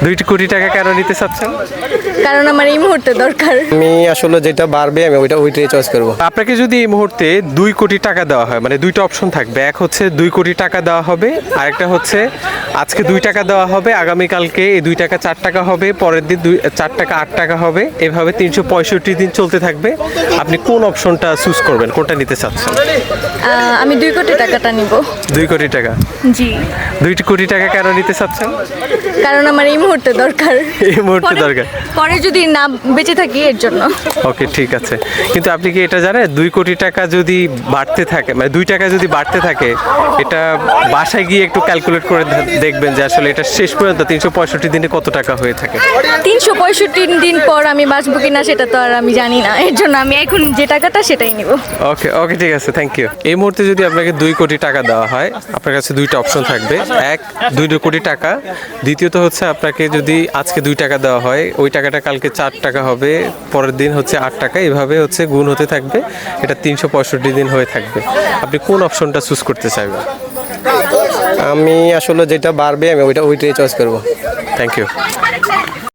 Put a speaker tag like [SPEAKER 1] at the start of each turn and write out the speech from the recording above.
[SPEAKER 1] 2 কোটি টাকা কেন নিতে চাচ্ছেন?
[SPEAKER 2] কারণ আমার এই মুহূর্তে দরকার।
[SPEAKER 3] আমি আসলে যেটা বাড়বে আমি ওইটাই চয়েস করব।
[SPEAKER 1] আপনাকে যদি এই মুহূর্তে 2 কোটি টাকা দেওয়া হয়, মানে দুইটা অপশন থাকবে, এক হচ্ছে 2 কোটি টাকা দেওয়া হবে, আরেকটা হচ্ছে আজকে 2 টাকা দেওয়া হবে, আগামীকালকে এই 2 টাকা 4 টাকা হবে, পরের দিন 4 টাকা 8 টাকা হবে, এভাবে 365 দিন চলতে থাকবে। আপনি কোন অপশনটা চুজ করবেন, কোনটা নিতে চাচ্ছেন?
[SPEAKER 2] আমি 2 কোটি টাকাটা নিব।
[SPEAKER 1] 2 কোটি টাকা।
[SPEAKER 2] জি।
[SPEAKER 1] 2 কোটি টাকা কেন নিতে চাচ্ছেন?
[SPEAKER 2] কারণ আমার এই মুহূর্তে দরকার।
[SPEAKER 1] এই মুহূর্তে দরকার।
[SPEAKER 2] পরে যদি না বেঁচে থাকি এর জন্য।
[SPEAKER 1] ওকে, ঠিক আছে। কিন্তু আপনি কি এটা জানেন 2 কোটি টাকা যদি বাড়তে থাকে, মানে 2 টাকা যদি বাড়তে থাকে, এটা বাসায় গিয়ে একটু ক্যালকুলেট করে দেখবেন যে আসলে এটা শেষ পর্যন্ত 365 দিনে কত টাকা হয়ে থাকে।
[SPEAKER 2] 365 দিন পর আমি বাঁচবো কিনা সেটা তো আর আমি জানি না, এর জন্য আমি এখন যে টাকাটা সেটাই নিব।
[SPEAKER 1] ওকে ওকে, ঠিক আছে, থ্যাংক ইউ। এই মুহূর্তে যদি আপনাকে 2 কোটি টাকা দেওয়া হয়, আপনার কাছে দুইটা অপশন থাকবে। এক, 2 কোটি টাকা। দ্বিতীয়ত হচ্ছে আপনাকে যদি আজকে 2 টাকা দেওয়া হয়, ওই টাকাটা কালকে 4 টাকা হবে, পরের দিন হচ্ছে 8 টাকা, এভাবে হচ্ছে গুণ হতে থাকবে। এটা 365 দিন হয়ে থাকবে। আপনি কোন অপশনটা চুজ করতে চাইবেন?
[SPEAKER 3] আমি আসলে যেটা বাড়বে আমি ওইটাই চয়েস করব।
[SPEAKER 1] Thank you.